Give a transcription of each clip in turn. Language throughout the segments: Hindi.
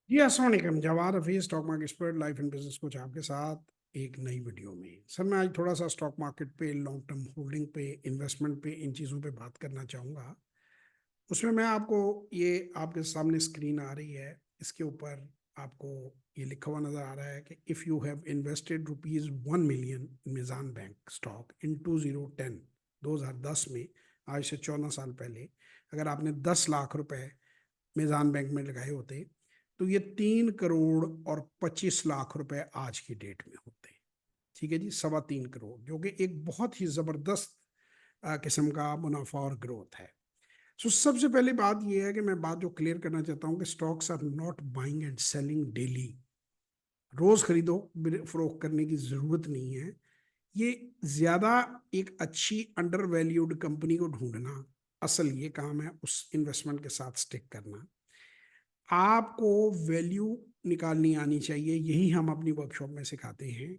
जी अस्सलाम वालेकुम। Jawad Hafeez, stock market expert, life and business coach, आपके साथ एक नई वीडियो में। सर मैं आज थोड़ा सा स्टॉक मार्केट पे, लॉन्ग टर्म होल्डिंग पे, इन्वेस्टमेंट पे, इन चीज़ों पे बात करना चाहूँगा। उसमें मैं आपको, ये आपके सामने स्क्रीन आ रही है, इसके ऊपर आपको ये लिखा हुआ नज़र आ रहा है कि if you have invested ₹1 million in Meezan bank stock in 2010 में, आज से 14 साल पहले, अगर आपने 10 लाख रुपए मिज़ान बैंक में लगाए होते तो ये 3 करोड़ और 25 लाख रुपए आज की डेट में होते। ठीक है जी, 3.25 करोड़, जो कि एक बहुत ही जबरदस्त किस्म का मुनाफा और ग्रोथ है। सो सबसे पहले बात यह है कि मैं बात जो क्लियर करना चाहता हूं कि stocks are not buying and selling daily. रोज खरीदो फरोख्त करने की जरूरत नहीं है। ये ज्यादा एक अच्छी अंडर वैल्यूड कंपनी को ढूंढना, असल ये काम है, उस इन्वेस्टमेंट के साथ स्टिक करना। आपको वैल्यू निकालनी आनी चाहिए, यही हम अपनी वर्कशॉप में सिखाते हैं।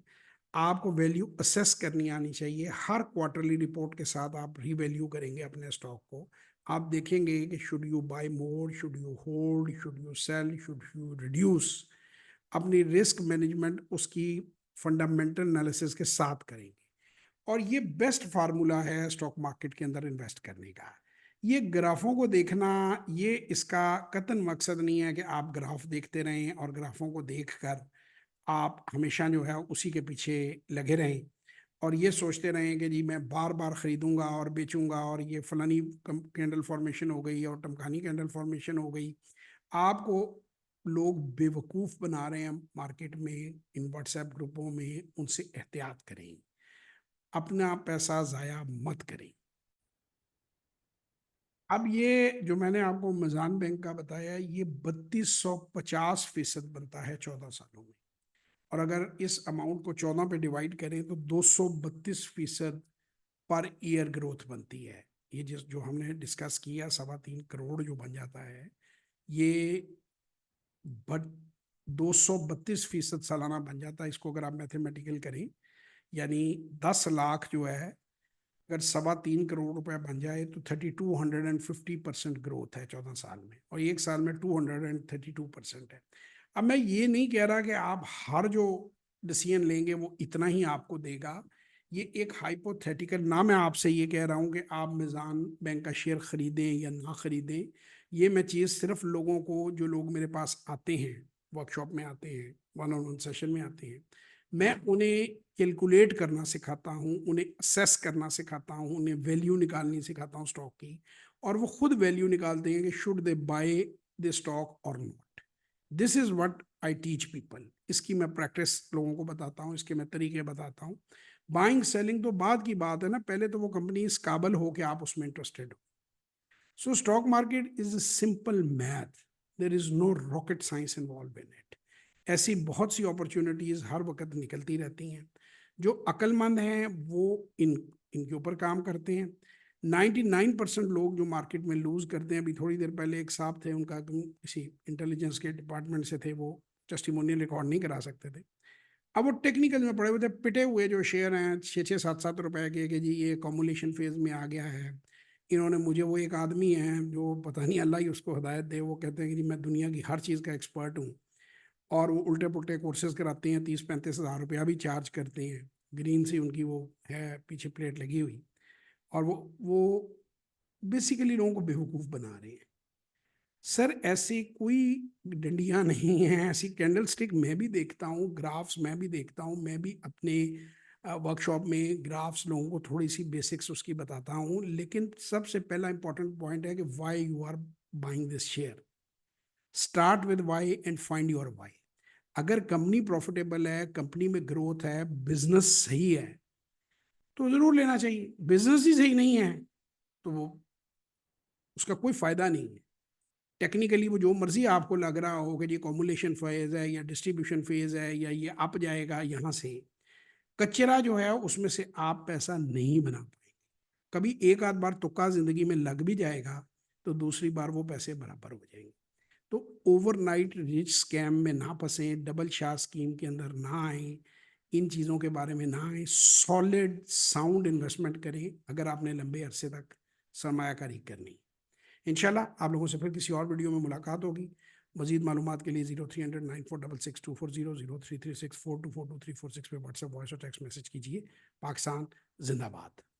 आपको वैल्यू असेस करनी आनी चाहिए। हर क्वार्टरली रिपोर्ट के साथ आप रीवैल्यू करेंगे अपने स्टॉक को। आप देखेंगे कि should you buy more, should you hold, should you sell, should you reduce. अपनी रिस्क मैनेजमेंट उसकी फंडामेंटल एनालिसिस के साथ करेंगे। और ये बेस्ट फार्मूला है स्टॉक मार्केट के अंदर इन्वेस्ट करने का। ये ग्राफों को देखना, ये इसका कतन मकसद नहीं है कि आप ग्राफ देखते रहें और ग्राफों को देखकर आप हमेशा जो है उसी के पीछे लगे रहें और ये सोचते रहें कि जी मैं बार बार खरीदूंगा और बेचूंगा और ये फलानी कैंडल फॉर्मेशन हो गई और टमकानी कैंडल फॉर्मेशन हो गई। आपको लोग बेवकूफ़ बना रहे हैं मार्केट में, इन व्हाट्सएप ग्रुपों में। उनसे एहतियात करें, अपना पैसा जाया मत करें। अब ये जो मैंने आपको मिजान बैंक का बताया, ये 3250% बनता है 14 सालों में। और अगर इस अमाउंट को 14 पे डिवाइड करें तो 232% पर ईयर ग्रोथ बनती है। ये जिस जो हमने डिस्कस किया 3.25 करोड़ जो बन जाता है, ये बट 232% सालाना बन जाता है। इसको अगर आप मैथमेटिकल करें, यानी 10 लाख जो है, अगर 3.25 करोड़ रुपए बन जाए तो 3250% ग्रोथ है 14 साल में, और एक साल में 232% है। अब मैं ये नहीं कह रहा कि आप हर जो डिसीजन लेंगे वो इतना ही आपको देगा। ये एक हाइपोथेटिकल, ना मैं आपसे ये कह रहा हूँ कि आप मिजान बैंक का शेयर खरीदें या ना खरीदें। ये मैं चीज़ सिर्फ लोगों को, जो लोग मेरे पास आते हैं, वर्कशॉप में आते हैं, वन ऑन वन सेशन में आते हैं, मैं उन्हें कैलकुलेट करना सिखाता हूँ, उन्हें असेस करना सिखाता हूँ, उन्हें वैल्यू निकालनी सिखाता हूँ स्टॉक की। और वो खुद वैल्यू निकालते हैं कि should they buy the stock और not. This is what I teach people. इसकी मैं प्रैक्टिस लोगों को बताता हूँ, इसके मैं तरीके बताता हूँ। बाइंग सेलिंग तो बाद की बात है ना, पहले तो वो कंपनी इस काबल हो कि आप उसमें इंटरेस्टेड हो। So stock market is simple math, there is no rocket science involve in it. ऐसी बहुत सी अपॉर्चुनिटीज हर वक्त निकलती रहती हैं। जो अक्लमंद हैं वो इनके ऊपर काम करते हैं। 99% लोग जो मार्केट में लूज करते हैं, अभी थोड़ी देर पहले एक साहब थे, उनका किसी इंटेलिजेंस के डिपार्टमेंट से थे, वो टेस्टिमोनियल रिकॉर्ड नहीं करा सकते थे। अब वो टेक्निकल में पड़े हुए थे, पिटे हुए जो शेयर हैं 6-6 7-7 रुपए के, कि जी ये कॉमुलेशन फेज में आ गया है। इन्होंने मुझे, वो एक आदमी है जो पता नहीं अल्लाह ही उसको हिदायत दे, वो कहते हैं कि जी मैं दुनिया की हर चीज़ का एक्सपर्ट हूँ, और वो उल्टे पुल्टे कोर्सेज कराते हैं, 30-35 हज़ार रुपया भी चार्ज करते हैं। ग्रीन सी उनकी वो है पीछे प्लेट लगी हुई, और वो बेसिकली लोगों को बेवकूफ़ बना रहे हैं। सर ऐसी कोई डंडियां नहीं है, ऐसी कैंडल स्टिक मैं भी देखता हूँ, ग्राफ्स मैं भी देखता हूँ, मैं भी अपने वर्कशॉप में ग्राफ्स लोगों को थोड़ी सी बेसिक्स उसकी बताता हूँ। लेकिन सबसे पहला इंपॉर्टेंट पॉइंट है कि why you are buying this share. Start with why and find your why. अगर कंपनी प्रॉफिटेबल है, कंपनी में ग्रोथ है, बिजनेस सही है, तो जरूर लेना चाहिए। बिजनेस ही सही नहीं है तो वो, उसका कोई फायदा नहीं है। टेक्निकली वो जो मर्जी आपको लग रहा हो कि ये कॉमुलेशन फेज है या डिस्ट्रीब्यूशन फेज है या ये अप जाएगा, यहाँ से कचरा जो है उसमें से आप पैसा नहीं बना पाएंगे। कभी एक आध बार तुक्का जिंदगी में लग भी जाएगा तो दूसरी बार वो पैसे बराबर हो जाएंगे। तो ओवरनाइट रिच स्कैम में ना फंसे, डबल शाह स्कीम के अंदर ना आए, इन चीज़ों के बारे में ना आए। सॉलिड साउंड इन्वेस्टमेंट करें अगर आपने लंबे अरसे तक सरमायाकारी करनी। इंशाल्लाह आप लोगों से फिर किसी और वीडियो में मुलाकात होगी। मजीद मालूमात के लिए 0300 9466 240 0336 4242 346 पे व्हाट्सएप वॉइस और टेक्स्ट मैसेज कीजिए। पाकिस्तान जिंदाबाद।